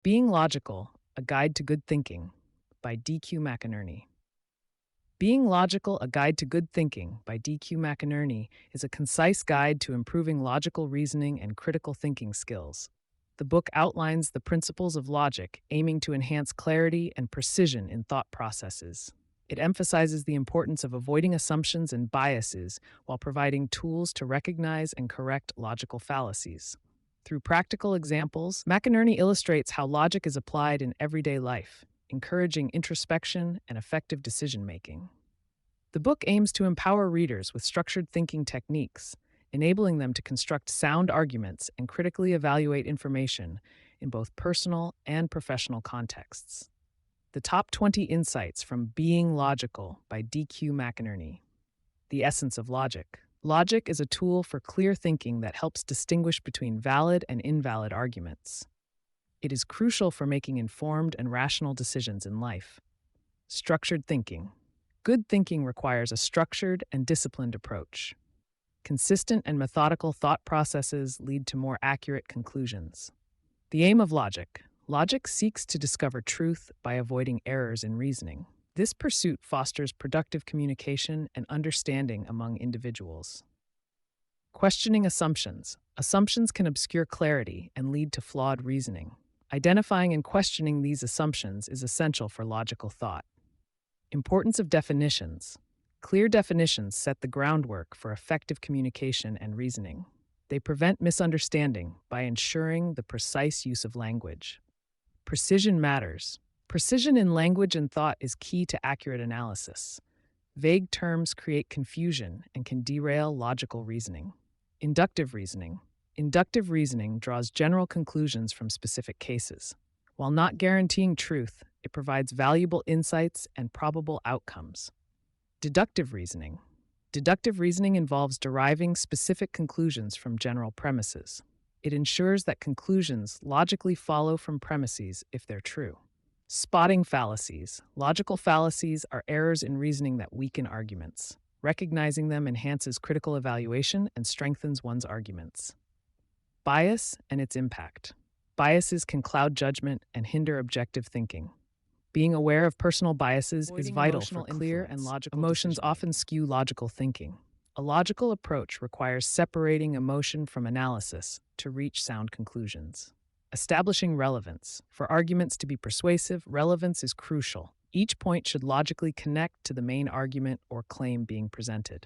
Being Logical, A Guide to Good Thinking by D.Q. McInerny. Being Logical, A Guide to Good Thinking by D.Q. McInerny is a concise guide to improving logical reasoning and critical thinking skills. The book outlines the principles of logic, aiming to enhance clarity and precision in thought processes. It emphasizes the importance of avoiding assumptions and biases while providing tools to recognize and correct logical fallacies. Through practical examples, McInerny illustrates how logic is applied in everyday life, encouraging introspection and effective decision-making. The book aims to empower readers with structured thinking techniques, enabling them to construct sound arguments and critically evaluate information in both personal and professional contexts. The top 20 insights from Being Logical by D.Q. McInerny. The essence of logic. Logic is a tool for clear thinking that helps distinguish between valid and invalid arguments. It is crucial for making informed and rational decisions in life. Structured thinking. Good thinking requires a structured and disciplined approach. Consistent and methodical thought processes lead to more accurate conclusions. The aim of logic. Logic seeks to discover truth by avoiding errors in reasoning. This pursuit fosters productive communication and understanding among individuals. Questioning assumptions. Assumptions can obscure clarity and lead to flawed reasoning. Identifying and questioning these assumptions is essential for logical thought. Importance of definitions. Clear definitions set the groundwork for effective communication and reasoning. They prevent misunderstanding by ensuring the precise use of language. Precision matters. Precision in language and thought is key to accurate analysis. Vague terms create confusion and can derail logical reasoning. Inductive reasoning. Inductive reasoning draws general conclusions from specific cases. While not guaranteeing truth, it provides valuable insights and probable outcomes. Deductive reasoning. Deductive reasoning involves deriving specific conclusions from general premises. It ensures that conclusions logically follow from premises if they're true. Spotting fallacies. Logical fallacies are errors in reasoning that weaken arguments. Recognizing them enhances critical evaluation and strengthens one's arguments. Bias and its impact. Biases can cloud judgment and hinder objective thinking. Being aware of personal biases is vital for clear and logical Emotions often skew logical thinking. A logical approach requires separating emotion from analysis to reach sound conclusions. Establishing relevance. For arguments to be persuasive, relevance is crucial. Each point should logically connect to the main argument or claim being presented.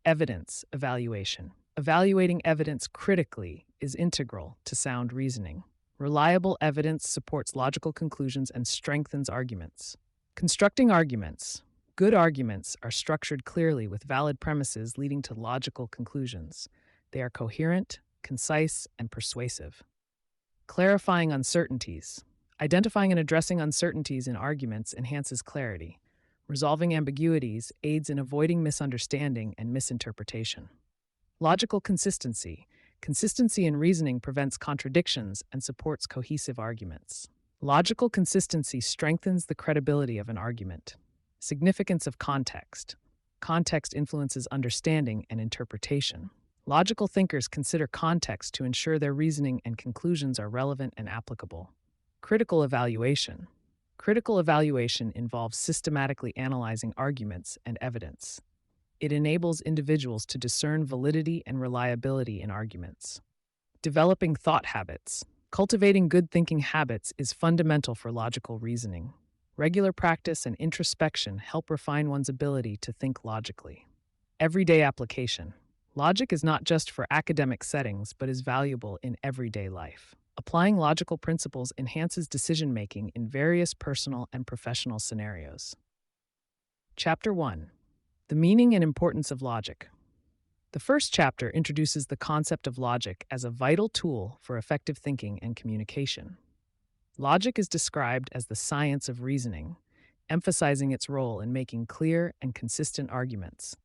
Evidence evaluation. Evaluating evidence critically is integral to sound reasoning. Reliable evidence supports logical conclusions and strengthens arguments. Constructing arguments. Good arguments are structured clearly with valid premises leading to logical conclusions. They are coherent, concise, and persuasive. Clarifying uncertainties. Identifying and addressing uncertainties in arguments enhances clarity. Resolving ambiguities aids in avoiding misunderstanding and misinterpretation. Logical consistency. Consistency in reasoning prevents contradictions and supports cohesive arguments. Logical consistency strengthens the credibility of an argument. Significance of context. Context influences understanding and interpretation. Logical thinkers consider context to ensure their reasoning and conclusions are relevant and applicable. Critical evaluation. Critical evaluation involves systematically analyzing arguments and evidence. It enables individuals to discern validity and reliability in arguments. Developing thought habits. Cultivating good thinking habits is fundamental for logical reasoning. Regular practice and introspection help refine one's ability to think logically. Everyday application. Logic is not just for academic settings, but is valuable in everyday life. Applying logical principles enhances decision-making in various personal and professional scenarios. Chapter 1. The meaning and importance of logic. The first chapter introduces the concept of logic as a vital tool for effective thinking and communication. Logic is described as the science of reasoning, emphasizing its role in making clear and consistent arguments.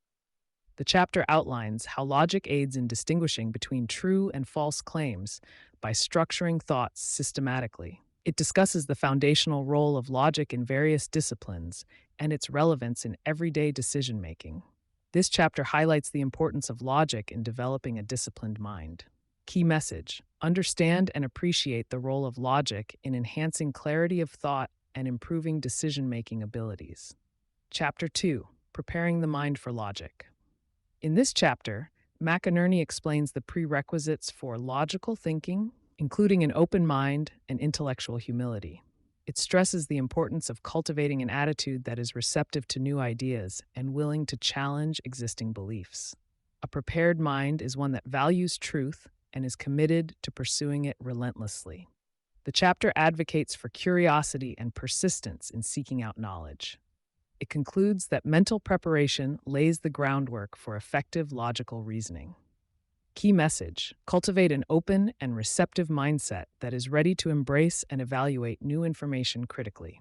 The chapter outlines how logic aids in distinguishing between true and false claims by structuring thoughts systematically. It discusses the foundational role of logic in various disciplines and its relevance in everyday decision-making. This chapter highlights the importance of logic in developing a disciplined mind. Key message: understand and appreciate the role of logic in enhancing clarity of thought and improving decision-making abilities. Chapter 2: Preparing the Mind for Logic. In this chapter, McInerny explains the prerequisites for logical thinking, including an open mind and intellectual humility. It stresses the importance of cultivating an attitude that is receptive to new ideas and willing to challenge existing beliefs. A prepared mind is one that values truth and is committed to pursuing it relentlessly. The chapter advocates for curiosity and persistence in seeking out knowledge. It concludes that mental preparation lays the groundwork for effective logical reasoning. Key message: cultivate an open and receptive mindset that is ready to embrace and evaluate new information critically.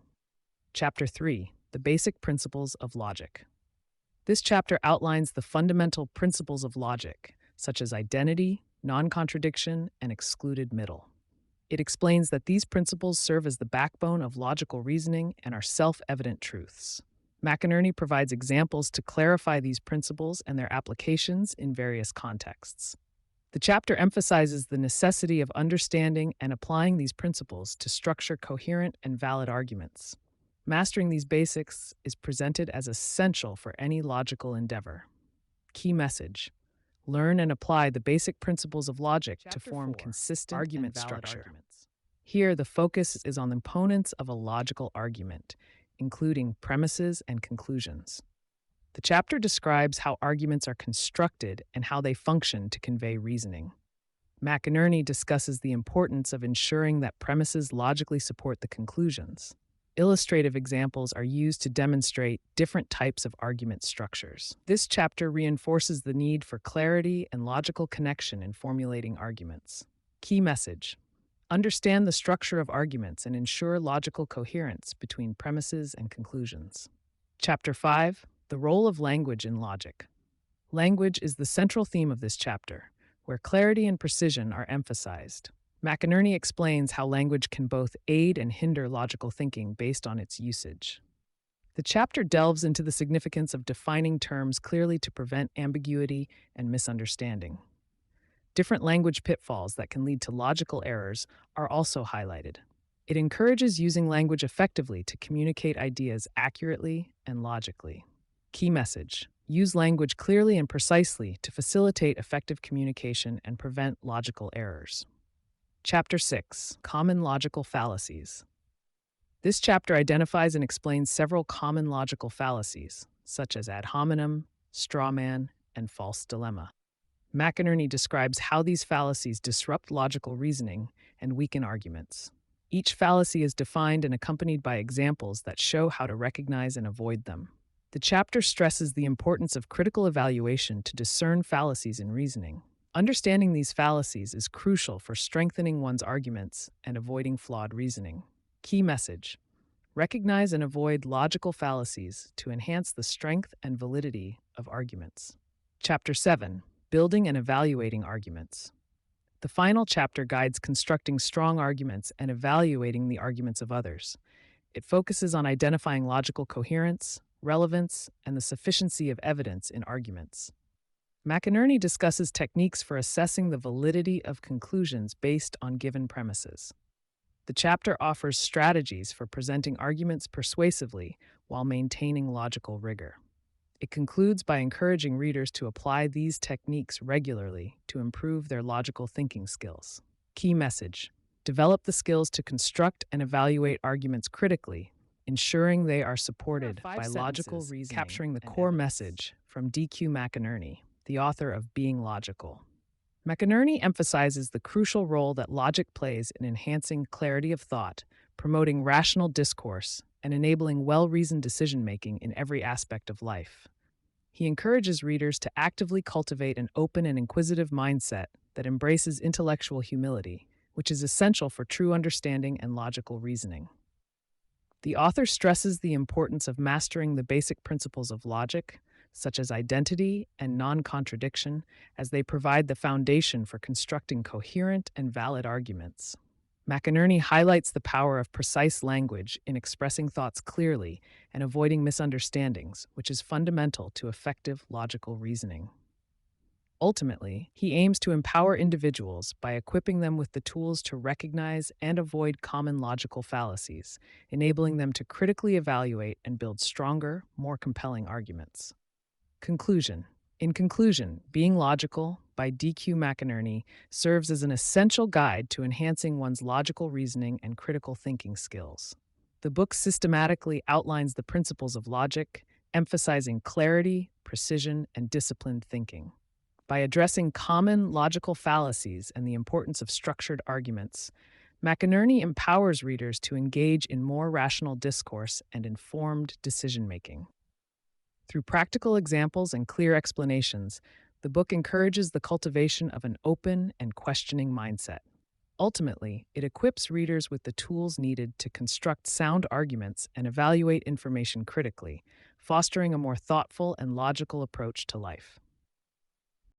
Chapter 3: The Basic Principles of Logic. This chapter outlines the fundamental principles of logic, such as identity, non-contradiction, and excluded middle. It explains that these principles serve as the backbone of logical reasoning and are self-evident truths. McInerny provides examples to clarify these principles and their applications in various contexts. The chapter emphasizes the necessity of understanding and applying these principles to structure coherent and valid arguments. Mastering these basics is presented as essential for any logical endeavor. Key message: learn and apply the basic principles of logic to form consistent argument structure. Here, the focus is on the components of a logical argument, including premises and conclusions. The chapter describes how arguments are constructed and how they function to convey reasoning. McInerny discusses the importance of ensuring that premises logically support the conclusions. Illustrative examples are used to demonstrate different types of argument structures. This chapter reinforces the need for clarity and logical connection in formulating arguments. Key message: understand the structure of arguments and ensure logical coherence between premises and conclusions. Chapter 5: The Role of Language in Logic. Language is the central theme of this chapter, where clarity and precision are emphasized. McInerny explains how language can both aid and hinder logical thinking based on its usage. The chapter delves into the significance of defining terms clearly to prevent ambiguity and misunderstanding. Different language pitfalls that can lead to logical errors are also highlighted. It encourages using language effectively to communicate ideas accurately and logically. Key message: use language clearly and precisely to facilitate effective communication and prevent logical errors. Chapter 6: Common Logical Fallacies. This chapter identifies and explains several common logical fallacies, such as ad hominem, straw man, and false dilemma. McInerny describes how these fallacies disrupt logical reasoning and weaken arguments. Each fallacy is defined and accompanied by examples that show how to recognize and avoid them. The chapter stresses the importance of critical evaluation to discern fallacies in reasoning. Understanding these fallacies is crucial for strengthening one's arguments and avoiding flawed reasoning. Key message: recognize and avoid logical fallacies to enhance the strength and validity of arguments. Chapter 7: Building and Evaluating Arguments. The final chapter guides constructing strong arguments and evaluating the arguments of others. It focuses on identifying logical coherence, relevance, and the sufficiency of evidence in arguments. McInerny discusses techniques for assessing the validity of conclusions based on given premises. The chapter offers strategies for presenting arguments persuasively while maintaining logical rigor. It concludes by encouraging readers to apply these techniques regularly to improve their logical thinking skills. Key message: develop the skills to construct and evaluate arguments critically, ensuring they are supported by logical reasoning, capturing the core message from D.Q. McInerny, the author of Being Logical. McInerny emphasizes the crucial role that logic plays in enhancing clarity of thought, promoting rational discourse, and enabling well-reasoned decision-making in every aspect of life. He encourages readers to actively cultivate an open and inquisitive mindset that embraces intellectual humility, which is essential for true understanding and logical reasoning. The author stresses the importance of mastering the basic principles of logic, such as identity and non-contradiction, as they provide the foundation for constructing coherent and valid arguments. McInerny highlights the power of precise language in expressing thoughts clearly and avoiding misunderstandings, which is fundamental to effective logical reasoning. Ultimately, he aims to empower individuals by equipping them with the tools to recognize and avoid common logical fallacies, enabling them to critically evaluate and build stronger, more compelling arguments. Conclusion. In conclusion, Being Logical by D.Q. McInerny serves as an essential guide to enhancing one's logical reasoning and critical thinking skills. The book systematically outlines the principles of logic, emphasizing clarity, precision, and disciplined thinking. By addressing common logical fallacies and the importance of structured arguments, McInerny empowers readers to engage in more rational discourse and informed decision making. Through practical examples and clear explanations, the book encourages the cultivation of an open and questioning mindset. Ultimately, it equips readers with the tools needed to construct sound arguments and evaluate information critically, fostering a more thoughtful and logical approach to life.